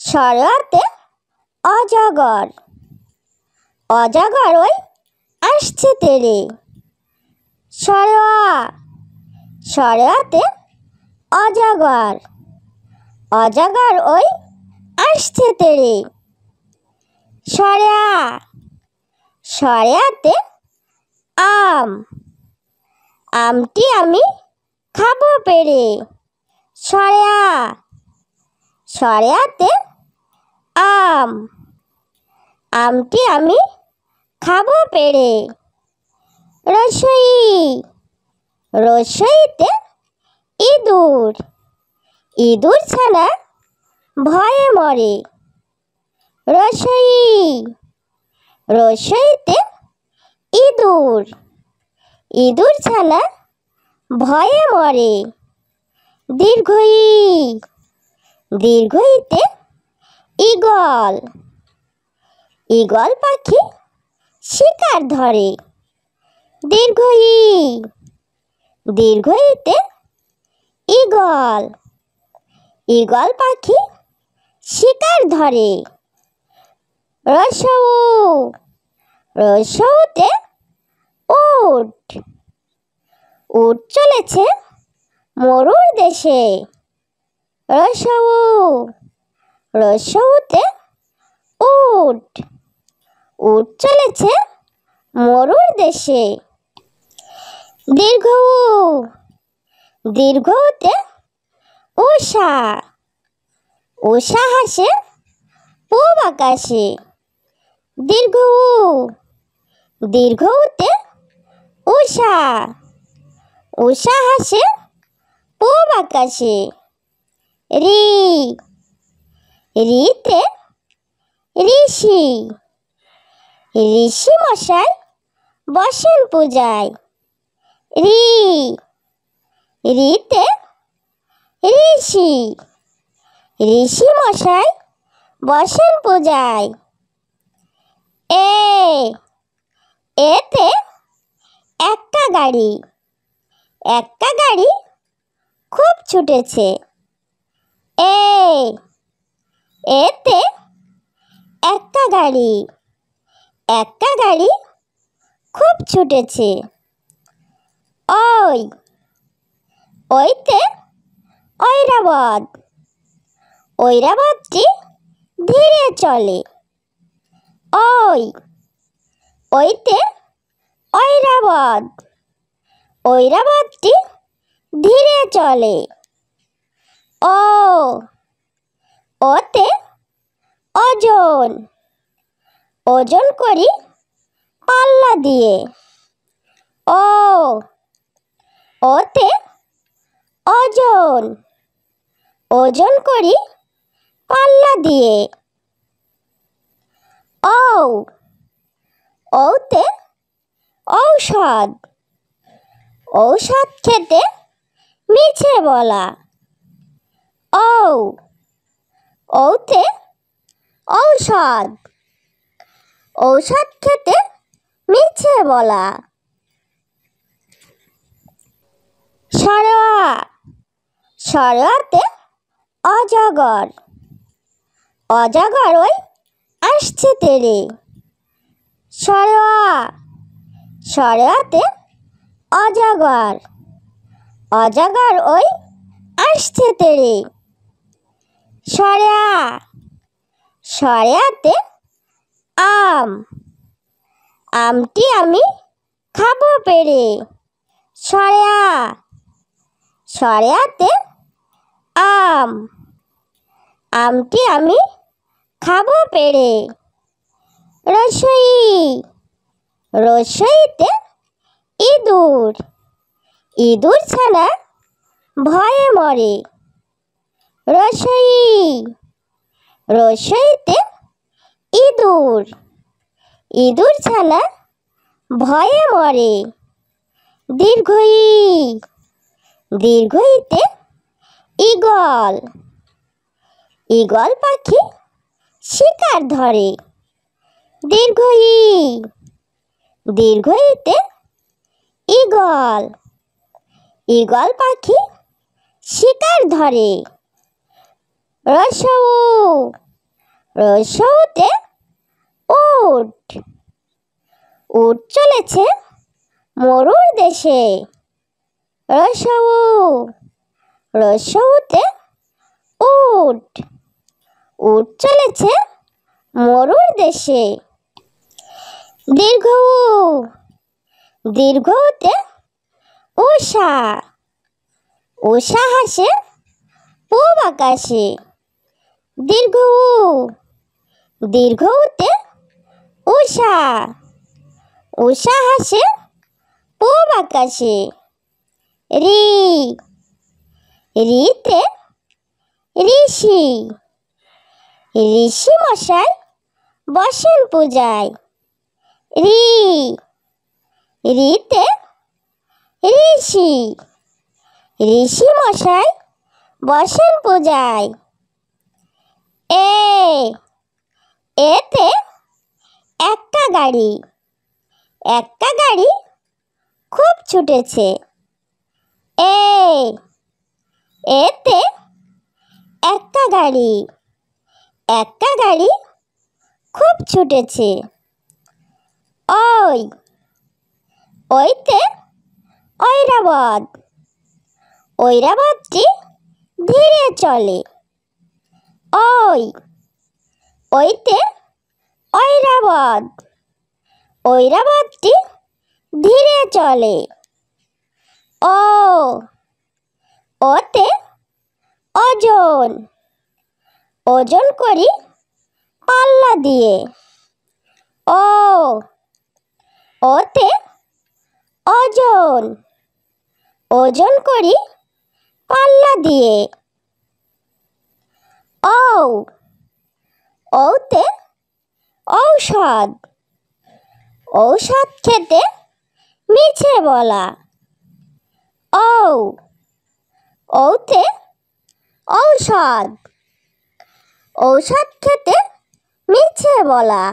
সরোয়াতে অজগর। অজগর ওই আসছে তেরে। সরোয়া। সরোয়াতে অজগর। অজগর ওই আসছে তেরে। সরেয়া। সরেয়াতে আম। আমটি আমি খাবো পেরে। সরেয়া। সরেয়াতে আম। আমটি আমি খাবো পেরে। রসই। রসইতে ইঁদুর। ইঁদুর ছানা ভয়ে মরে। রসই। রসইতে ইঁদুর। ইঁদুর ছানা ভয়ে মরে। দীর্ঘই। দীর্ঘইতে ঈগল। ঈগল পাখি শিকার ধরে। দীর্ঘই। দীর্ঘইতে ঈগল। ঈগল পাখি শিকার ধরে। রসৌ। রসৌতে উট। উট চলেছে মরুর দেশে। রসৌ। রসৌতে উট। উট চলেছে মরুর দেশে। দীর্ঘ। দীর্ঘতে উষা। উষা হাসে পূব আকাশে। দীর্ঘ। দীর্ঘতে উষা। উষা হাসে পূব আকাশে। রি। রিতে ঋষি। ঋষি মশাই বসেন পূজায়। রি। রিতে ঋষি। ঋষি মশাই বসেন পূজায়। এ। এতে একটা গাড়ি। একটা গাড়ি খুব ছুটেছে। এ। এতে একটা গাড়ি। একটা গাড়ি খুব ছুটেছে। ওই। ওইতে ঐরাবত। ঐরাবতটি ধীরে চলে। ওই। ওইতে ঐরাবত। ঐরাবতটি ধীরে চলে। ও। ওতে ওজন। ওজন করি পাল্লা দিয়ে। ও। ওতে ওজন। ওজন করি পাল্লা দিয়ে। ঔ। ঔতে ঔষধ। ঔষধ খেতে মিছে বলা। ঔ। ঔতে ঔষধ। ঔষধ খেতে মিছে বলা। সরোয়া। সরোয়াতে অজগর। অজগর ওই আসছে তেরে। সরোয়া। সরোয়াতে অজগর। অজগর ওই আসছে তেরে। সরেয়া। সরেয়াতে আম। আমটি আমি খাবো পেরে। সরেয়া। সরেয়াতে আম। আমটি আমি খাবো পেরে। রসই। রসইতে ইঁদুর। ইঁদুর ছানা ভয়ে মরে। রসই। রসইতে ইঁদুর। ইঁদুর ছানা ভয়ে মরে। দীর্ঘই। দীর্ঘইতে ঈগল। ঈগল পাখি শিকার ধরে। দীর্ঘই। দীর্ঘইতে ঈগল। ঈগল পাখি শিকার ধরে। রসৌ। রসৌতে উট। উট চলেছে মরুর দেশে। রসৌ। রসৌতে উট। উট চলেছে মরুর দেশে। দীর্ঘ উ। দীর্ঘতে উষা। উষা হাসে পূব আকাশে। দীর্ঘ উ। দীর্ঘতে উষা। উষা হাসে পূব আকাশে। রি। রিতে ঋষি। ঋষি মশাই বসেন পূজায়। রি। রিতে ঋষি। ঋষি মশাই বসেন পূজায়। এ। এতে এক্কা গাড়ি। এক্কা গাড়ি খুব ছুটেছে। এ। এতে এক্কা গাড়ি। এক্কা গাড়ি খুব ছুটেছে। ওই। ওইতে ঐরাবত। ঐরাবতটি ধীরে চলে। ওই। ওইতে ঐরাবত। ঐরাবতটি ধীরে চলে। ও। ওতে ওজন। ওজন করি পাল্লা দিয়ে। ও। ওতে ওজন। ওজন করি পাল্লা দিয়ে। ঔ। ঔতে ঔষধ। ঔষধ খেতে মিছে বলা। ঔ। ঔতে ঔষধ। ঔষধ খেতে মিছে বলা।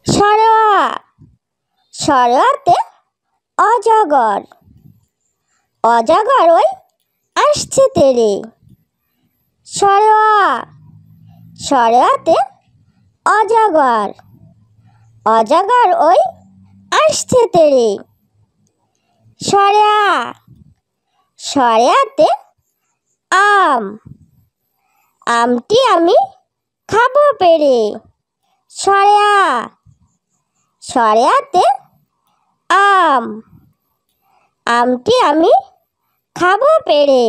সরোয়া। সরোয়াতে অজগর। অজগর ওই আসছে তেরে। সরোয়া। সরোয়াতে অজগর। অজগর ওই আসছে তেরে। সরেয়া। সরেয়াতে আম। আমটি আমি খাবো পেরে। সরেয়া। সরেয়াতে আম। আমটি আমি খাবো পেরে।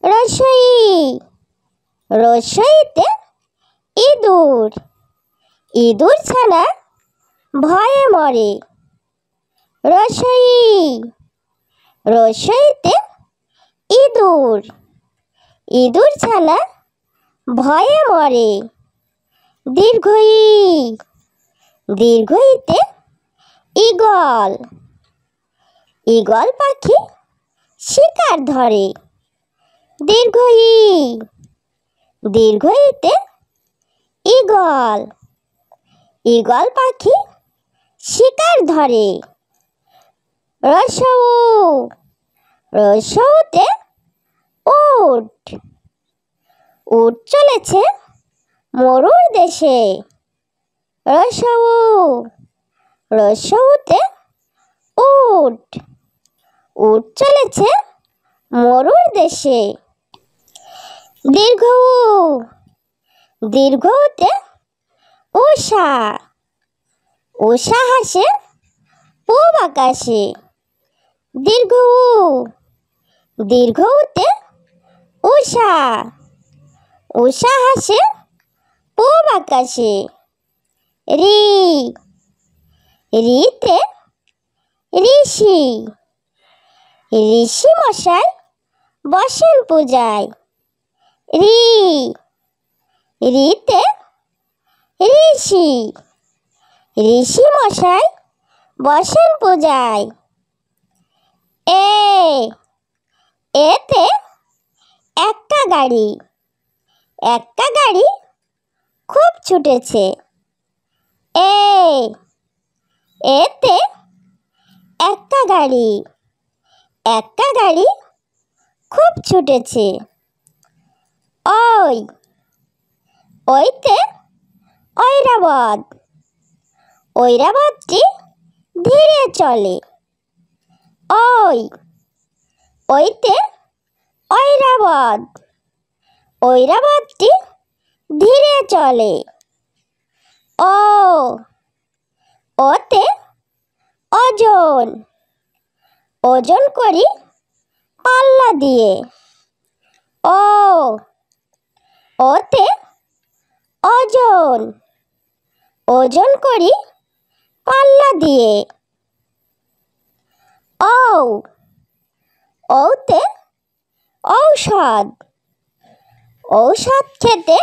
রসই। রসইতে ইঁদুর। ইঁদুর ছানা ভয়ে মরে। রসই। রসইতে ইঁদুর। ইঁদুর ছানা ভয়ে মরে। দীর্ঘই। দীর্ঘইতে ঈগল। ঈগল পাখি শিকার ধরে। দীর্ঘই। দীর্ঘইতে ঈগল। ঈগল পাখি শিকার ধরে। রসৌ। রসৌতে উট। উট চলেছে মরুর দেশে। রসৌ। রসৌতে উট। উট চলেছে মরুর দেশে। দীর্ঘ উ। দীর্ঘতে উষা। উষা হাসে পূব আকাশে। দীর্ঘ উ। দীর্ঘতে উষা। উষা হাসে পূব আকাশে। রি। রিতে ঋষি। ঋষি মশাই বসেন পূজায়। রি। রিতে ঋষি। ঋষি মশাই বসেন পূজায়। এ। এতে এক্কা গাড়ি। এক্কা গাড়ি খুব ছুটেছে। এ। এতে এক্কা গাড়ি। এক্কা গাড়ি খুব ছুটেছে। ওই ওইতে ঐরাবত, ঐরাবতটি ধীরে চলে। ওই ওইতে ঐরাবত, ঐরাবতটি ধীরে চলে। ও ওতে ওজন, ওজন করি পাল্লা দিয়ে। ও ওতে ওজন, ওজন করি পাল্লা দিয়ে। ও ওতে ঔষধ, ঔষধ খেতে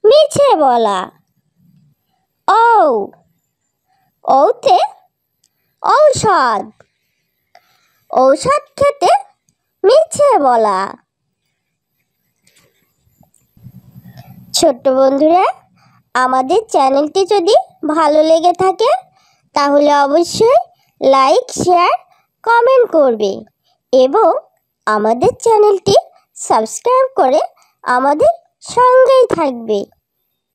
মিছে বলা। ও ওতে ঔষধ, ঔষধ খেতে মিছে বলা। ছোট্ট বন্ধুরা, আমাদের চ্যানেলটি যদি ভালো লেগে থাকে তাহলে অবশ্যই লাইক, শেয়ার, কমেন্ট করবে এবং আমাদের চ্যানেলটি সাবস্ক্রাইব করে আমাদের সঙ্গেই থাকবে।